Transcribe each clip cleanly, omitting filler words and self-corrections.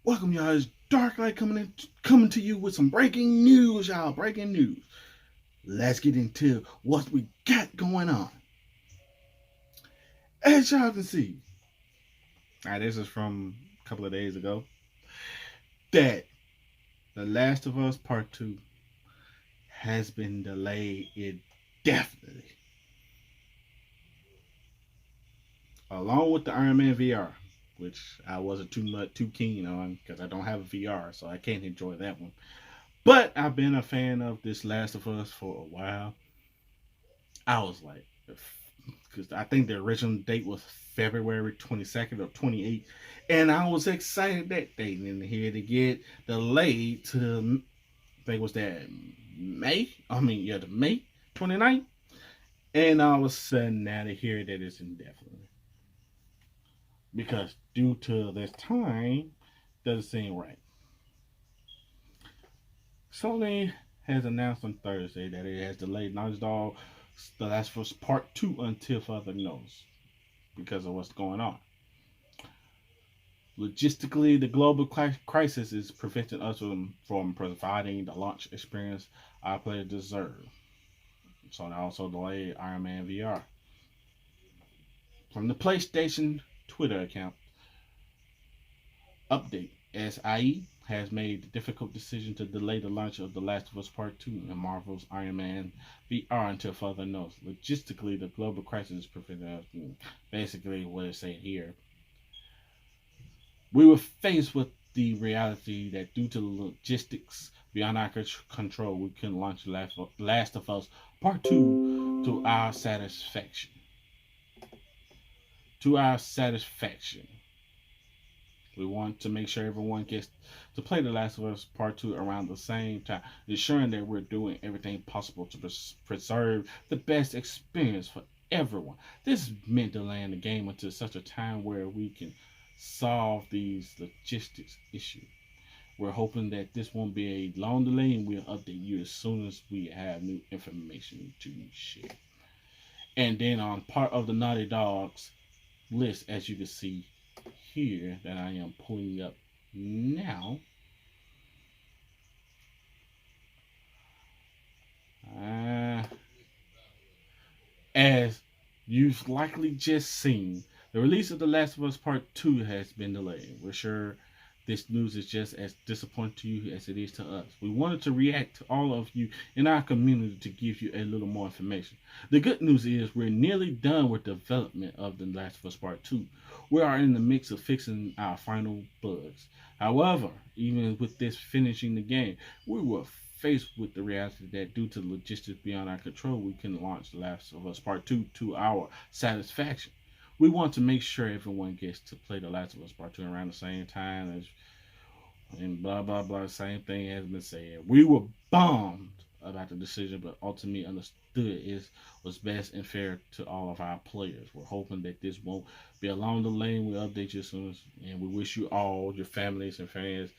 Welcome, y'all. It's Darklight coming to you with some breaking news, y'all. Breaking news. Let's get into what we got going on. As y'all can see, this is from a couple of days ago. That The Last of Us Part 2 has been delayed indefinitely. Along with the Iron Man VR, which I wasn't too keen on because I don't have a VR, so I can't enjoy that one. But I've been a fan of this Last of Us for a while. I was like, because I think the original date was February 22nd or 28th, and I was excited that date. And here to get delayed to, I think it was that May. The May 29th. And all of a sudden now to hear that it's indefinitely because due to this time doesn't seem right. Sony has announced on Thursday that it has delayed Naughty Dog The Last of Us Part 2 until further notice because of what's going on. Logistically, the global crisis is preventing us from providing the launch experience our players deserve. So they also delayed Iron Man VR. From the PlayStation Twitter account, update SIE has made the difficult decision to delay the launch of The Last of Us Part 2 and Marvel's Iron Man VR until further notice. Logistically, the global crisis is preventing us. Basically, what it's saying here, we were faced with the reality that due to logistics beyond our control, we couldn't launch Last of Us Part 2 to our satisfaction. To our satisfaction. We want to make sure everyone gets to play The Last of Us Part 2 around the same time, ensuring that we're doing everything possible to preserve the best experience for everyone. This meant delaying the game until such a time where we can solve these logistics issues. We're hoping that this won't be a long delay and we'll update you as soon as we have new information to share. And then on part of the Naughty Dogs list, as you can see here, that I am pulling up now. As you've likely just seen, the release of The Last of Us Part 2 has been delayed. We're sure this news is just as disappointing to you as it is to us. We wanted to react to all of you in our community to give you a little more information. The good news is we're nearly done with development of The Last of Us Part 2. We are in the mix of fixing our final bugs. However, even with this finishing the game, we were faced with the reality that due to logistics beyond our control, we couldn't launch The Last of Us Part 2 to our satisfaction. We want to make sure everyone gets to play The Last of Us Part 2 around the same time as, and blah blah blah. Same thing has been said. We were bummed about the decision, but ultimately understood it was best and fair to all of our players. We're hoping that this won't be along the lane. We'll update you as soon as, and we wish you all, your families and fans,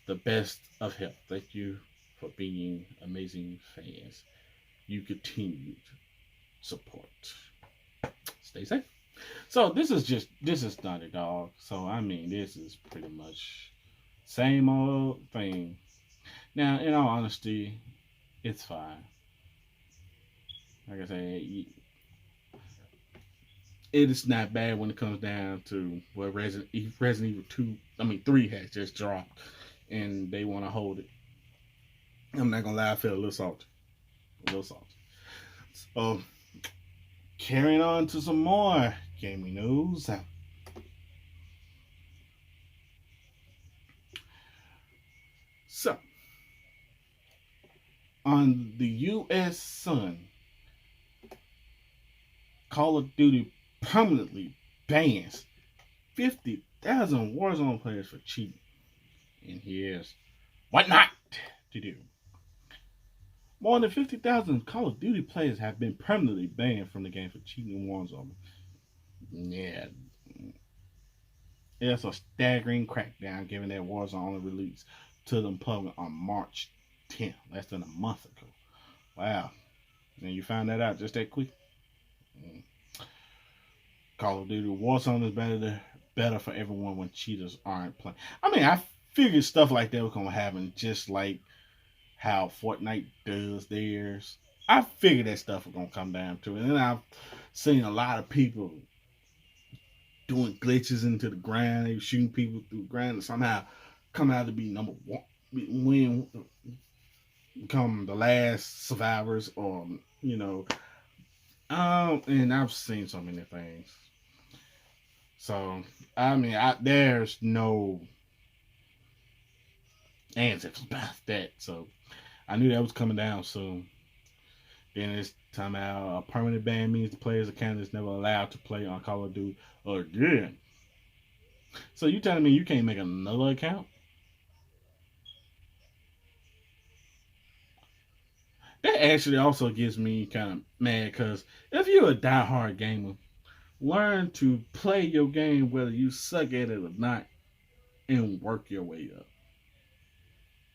the best of health. Thank you for being amazing fans. You continued support. Stay safe. So this is Naughty Dog. So I mean this is pretty much same old thing. Now, in all honesty, it's fine. Like I say, it is not bad when it comes down to what Resident Evil 2, 3 has just dropped, and they want to hold it. I'm not gonna lie, I feel a little salty, a little salty. So, carrying on to some more gaming news. So, on the U.S. Sun, Call of Duty permanently bans 50,000 Warzone players for cheating. And here's what not to do. More than 50,000 Call of Duty players have been permanently banned from the game for cheating in Warzone. Yeah, it's a staggering crackdown given that Warzone only released to the public on March 10th, less than a month ago. Wow. And you found that out just that quick? Call of Duty Warzone is better for everyone when cheaters aren't playing. I figured stuff like that was gonna happen, just like how Fortnite does theirs. I figured that stuff was gonna come down to it, and then I've seen a lot of people doing glitches into the ground. They were shooting people through the ground and somehow come out to be number one, win, become the last survivors, or and I've seen so many things. So I mean, there's no answers about that. So I knew that was coming down soon. Then it's time out. A permanent ban means the player's account is never allowed to play on Call of Duty again. So you telling me you can't make another account? That actually also gets me kind of mad because if you're a die-hard gamer, learn to play your game whether you suck at it or not, and work your way up.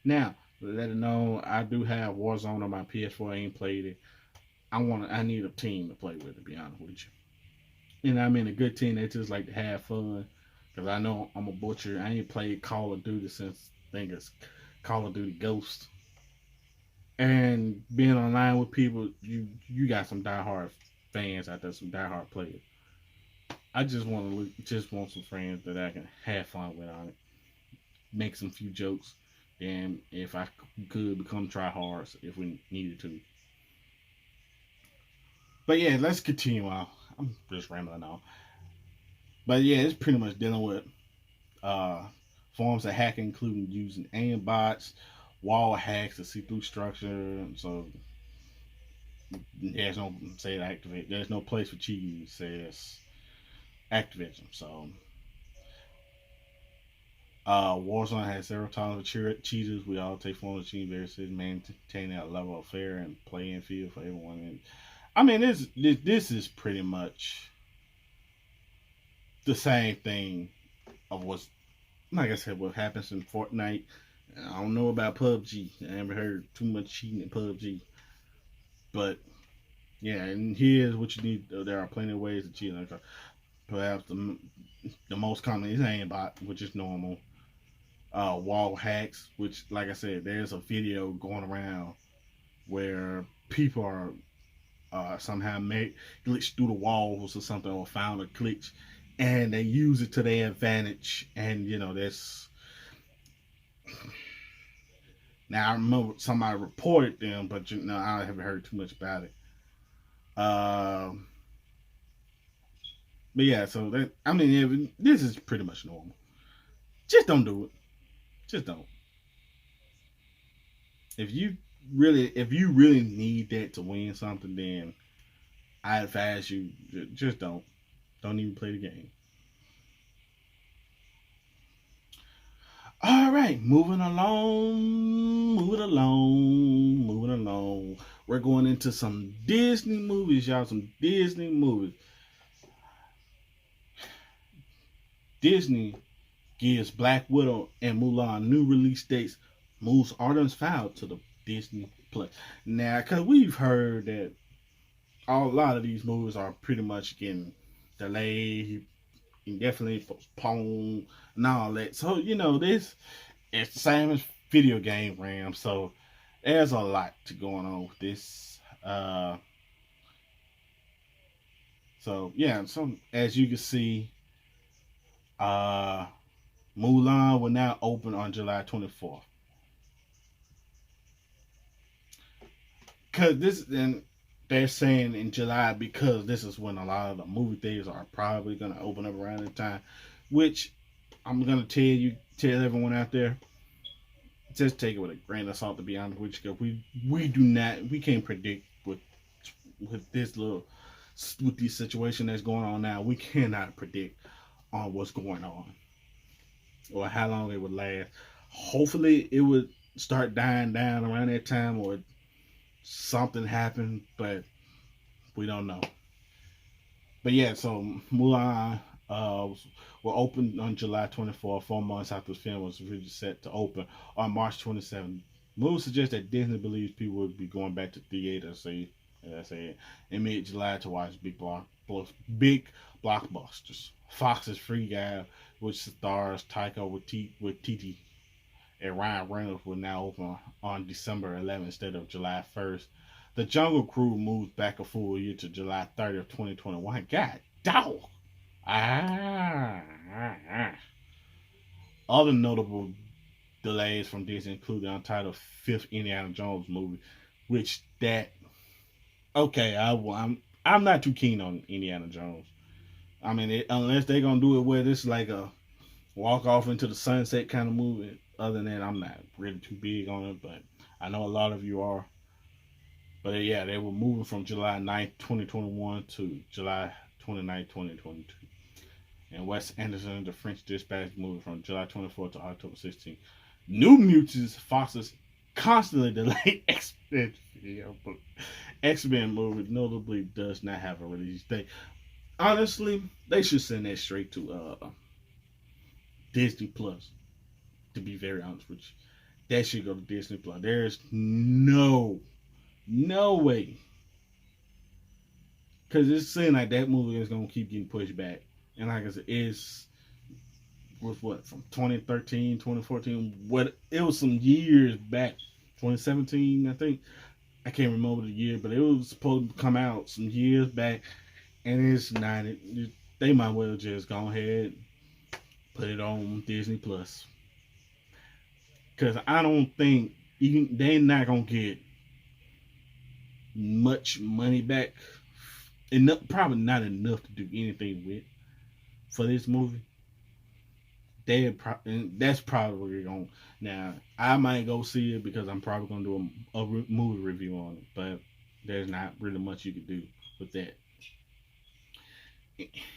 Now, let it know I do have Warzone on my PS4. I ain't played it. I need a team to play with, to be honest with you. And I'm in a good team that just like to have fun. Cause I know I'm a butcher. I ain't played Call of Duty since I think it's Call of Duty Ghost. And being online with people, you got some diehard fans out there, some diehard players. I just want some friends that I can have fun with on it, make some few jokes, and if I could become tryhards if we needed to. But yeah, let's continue on. I'm just rambling on. But yeah, it's pretty much dealing with uh, forms of hacking, including using aimbots, wall hacks to see through structure. So there's no say it activate. There's no place for cheating. Says Activision. So Warzone has zero tolerance for cheaters. We all take forms of cheating very seriously, maintaining a level of fair and playing field for everyone. And I mean, this is pretty much the same thing of what's, like I said, what happens in Fortnite. I don't know about PUBG. I never heard too much cheating in PUBG. But yeah, and here's what you need. There are plenty of ways to cheat. Perhaps the most common is aimbot, which is normal. Wall hacks, which, like I said, there's a video going around where people are somehow made glitch through the walls or something, or found a glitch, and they use it to their advantage. And that's, now I remember somebody reported them, but I haven't heard too much about it. But yeah, so that, I mean, yeah, this is pretty much normal. Just don't do it. Just don't. If you really need that to win something, then I advise you just don't. Don't even play the game. All right, moving along. We're going into some Disney movies, y'all. Some Disney movies. Disney gives Black Widow and Mulan new release dates, moves Artemis Fowl to the Disney Plus. Now, because we've heard that a lot of these movies are pretty much getting delayed, indefinitely postponed, and all that. So, this it's the same as video game RAM. So, there's a lot to going on with this. So, yeah, so as you can see, uh, Mulan will now open on July 24th. Because this, and they're saying in July because this is when a lot of the movie theaters are probably going to open up around the time. Which I'm going to tell everyone out there, just take it with a grain of salt, to be honest with you. We can't predict with this situation that's going on now. We cannot predict on what's going on or how long it would last. Hopefully, it would start dying down around that time, or something happened, but we don't know. But yeah, so Mulan will open on July 24th, 4 months after the film was originally set to open on March 27th. Moves suggest that Disney believes people will be going back to theaters, as I said, in mid-July to watch big blockbusters. Fox's Free Guy, which stars Taika with Titi. and Ryan Reynolds will now open on December 11th instead of July 1st. The Jungle Cruise moves back a full year to July 30th, 2021. God, dog. Ah, ah, ah. Other notable delays from Disney include the untitled fifth Indiana Jones movie, which that okay, I'm not too keen on Indiana Jones. I mean, unless they're gonna do it where this is like a walk off into the sunset kind of movie. Other than that, I'm not really too big on it, but I know a lot of you are. But yeah, they were moving from July 9th, 2021 to July 29th, 2022. And Wes Anderson, the French Dispatch, moving from July 24th to October 16th. New Mutants, Fox's constantly delayed X-Men movie notably does not have a release date. Honestly, they should send that straight to Disney Plus. To be very honest with you, that should go to Disney Plus. There's no way, because it seems like that movie is gonna keep getting pushed back. And like I said, it's was what from 2013, 2014. What it was some years back, 2017, I think. I can't remember the year, but it was supposed to come out some years back, and it's not. They might well just go ahead, put it on Disney Plus, because I don't think even they're not gonna get much money back. Enough, probably not enough to do anything with for this movie. That's probably going. Now I might go see it because I'm probably gonna do a movie review on it, but there's not really much you can do with that.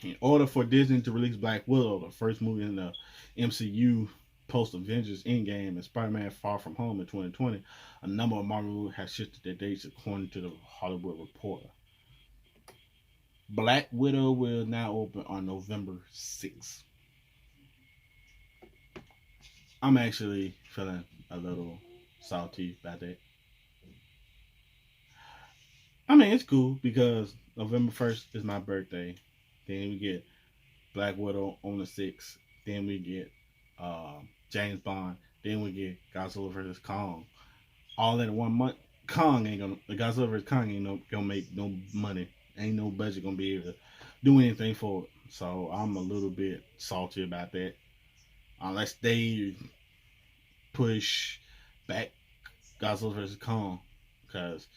In order for Disney to release Black Widow, the first movie in the MCU post Avengers Endgame and Spider-Man Far From Home in 2020, a number of Marvel movies have shifted their dates according to the Hollywood Reporter. Black Widow will now open on November 6th. I'm actually feeling a little salty about that. I mean, it's cool because November 1st is my birthday. Then we get Black Widow on the 6th. Then we get James Bond. Then we get Godzilla vs. Kong. All in 1 month. Godzilla vs. Kong ain't gonna make no money. Ain't no budget gonna be able to do anything for it. So I'm a little bit salty about that. Unless they push back Godzilla vs. Kong. Because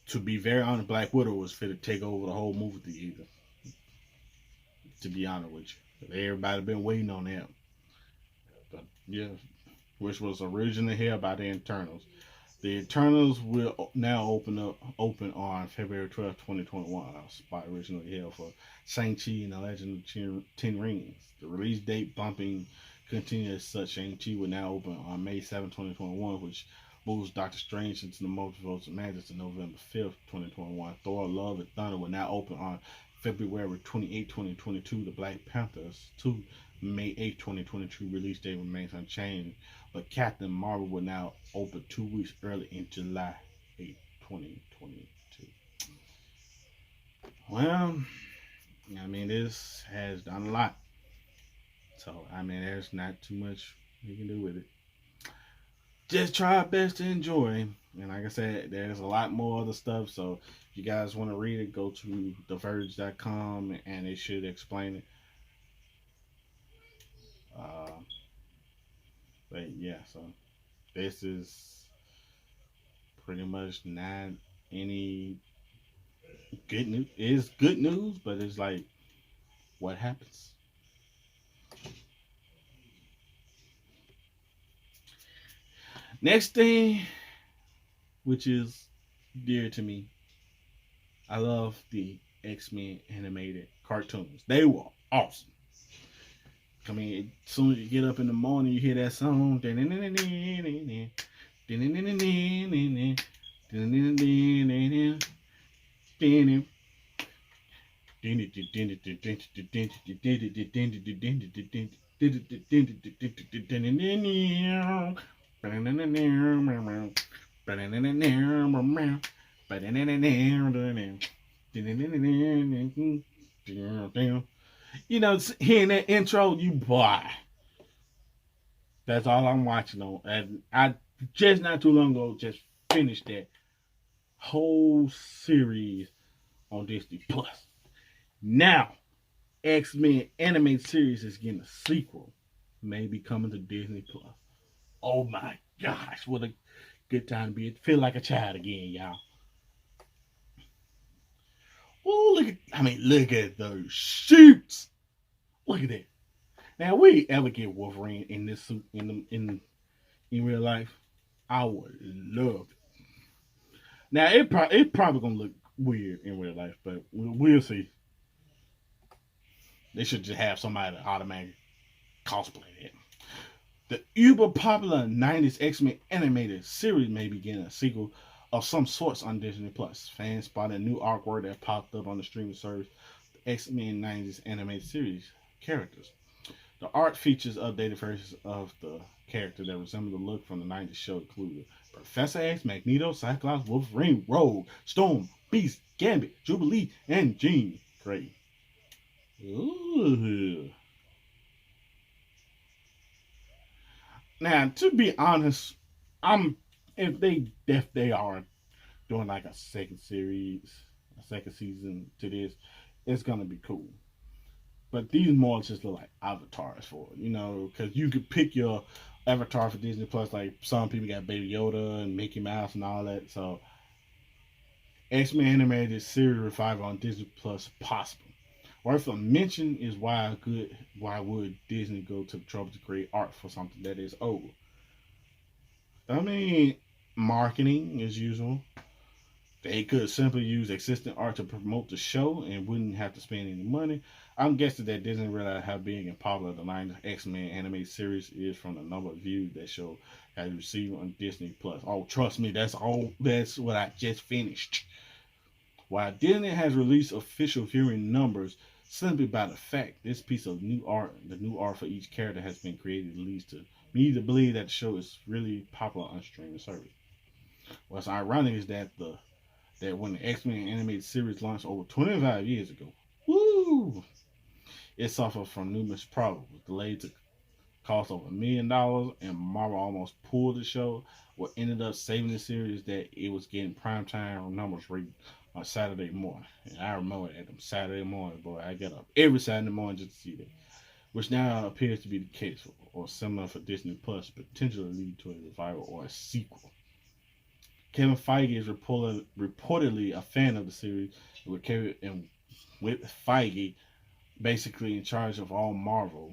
to be very honest, Black Widow was fit to take over the whole movie theater. To be honest with you. Everybody been waiting on that. But yeah, which was originally held by the Eternals. The Eternals will now open on February 12th, 2021. A spot originally held for Shang-Chi and the Legend of Ten Rings. The release date bumping continues as such. Shang-Chi will now open on May 7th, 2021, which moves Doctor Strange into the Multiverse of Madness on November 5th, 2021. Thor Love and Thunder will now open on February 28th, 2022. The Black Panthers 2 May 8th, 2022 release date remains unchanged, but Captain Marvel will now open 2 weeks early in July 8th, 2022. Well, I mean, this has done a lot. So, I mean, there's not too much you can do with it. Just try our best to enjoy. And like I said, there's a lot more other stuff. So, if you guys want to read it, go to TheVerge.com and it should explain it. But yeah, so this is pretty much not any good news. It's good news, but it's like, what happens? Next thing, which is dear to me, I love the X-Men animated cartoons. They were awesome. I mean, as soon as you get up in the morning, you hear that song. You know, hearing that intro, you boy. That's all I'm watching on. And I just not too long ago just finished that whole series on Disney Plus. Now, X-Men animated series is getting a sequel, maybe coming to Disney Plus. Oh my gosh, what a good time to be. Feel like a child again, y'all. Oh, look at those shoots. Look at that. Now, we ever get Wolverine in this suit in real life? I would love it. Now, it probably gonna look weird in real life, but we'll see. They should just have somebody automatically cosplay it. The uber popular 90s X-Men animated series may begin a sequel of some sorts on Disney Plus. Fans spotted a new artwork that popped up on the streaming service, the X-Men 90s animated series characters. The art features updated versions of the character that resemble the look from the 90s show, including Professor X, Magneto, Cyclops, Wolverine, Rogue, Storm, Beast, Gambit, Jubilee, and Jean Grey. Ooh. Now, to be honest, I'm if they are doing like a second series, a second season to this, it's gonna be cool. But these more just look like avatars for it, because you could pick your avatar for Disney Plus. Like some people got Baby Yoda and Mickey Mouse and all that. So X-Men animated series revival on Disney Plus possible. Worth a mention is why would Disney go to the trouble to create art for something that is old? I mean, marketing as usual. They could simply use existing art to promote the show and wouldn't have to spend any money. I'm guessing that Disney realized how big and popular the line X-Men animated series is from the number of views that show has received on Disney Plus. Oh, trust me, that's what I just finished. While Disney has released official viewing numbers, simply by the fact this piece of the new art for each character has been created, leads to me to believe that the show is really popular on streaming service. What's ironic is that when the X-Men animated series launched over 25 years ago, woo, it suffered from numerous problems, delayed to cost over $1 million, and Marvel almost pulled the show. What ended up saving the series is that it was getting primetime numbers rated on Saturday morning. And I remember that them Saturday morning, boy, I get up every Saturday morning just to see that. Which now appears to be the case, or similar for Disney Plus, potentially lead to a revival or a sequel. Kevin Feige is reportedly a fan of the series, with Feige basically in charge of all Marvel.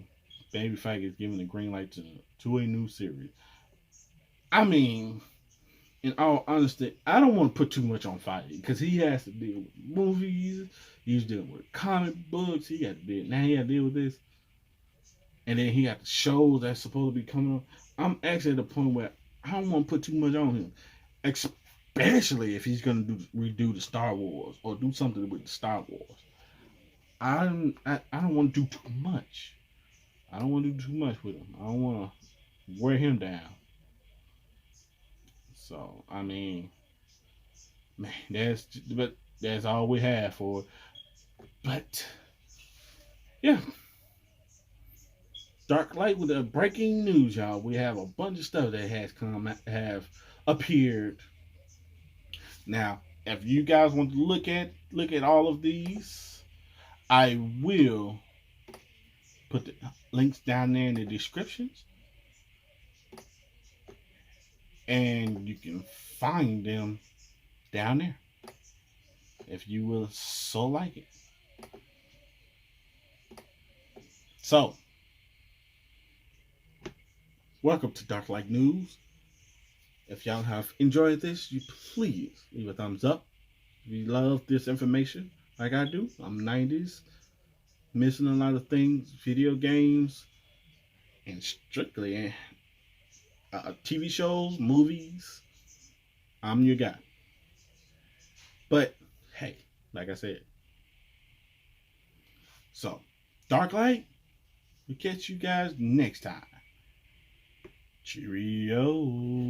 Baby Feige is giving the green light to a new series. I mean, in all honesty, I don't want to put too much on Feige because he has to deal with movies. He's dealing with comic books. He got to deal with this, and then he got the shows that's supposed to be coming on. I'm actually at the point where I don't want to put too much on him, especially if he's gonna redo the Star Wars or do something with the Star Wars. I don't want to do too much. I don't want to do too much with him. I don't want to wear him down. So I mean, man, that's all we have for it. But yeah, Darklight with the breaking news, y'all. We have a bunch of stuff that have appeared. Now, if you guys want to look at all of these, I will put the links down there in the descriptions, and you can find them down there if you will so like it. So, welcome to Darklight News. If y'all have enjoyed this, you please leave a thumbs up. If you love this information, like I do, I'm 90s, missing a lot of things, video games, and strictly TV shows, movies. I'm your guy. But, hey, like I said. So, Darklight, we'll catch you guys next time. Cheerio.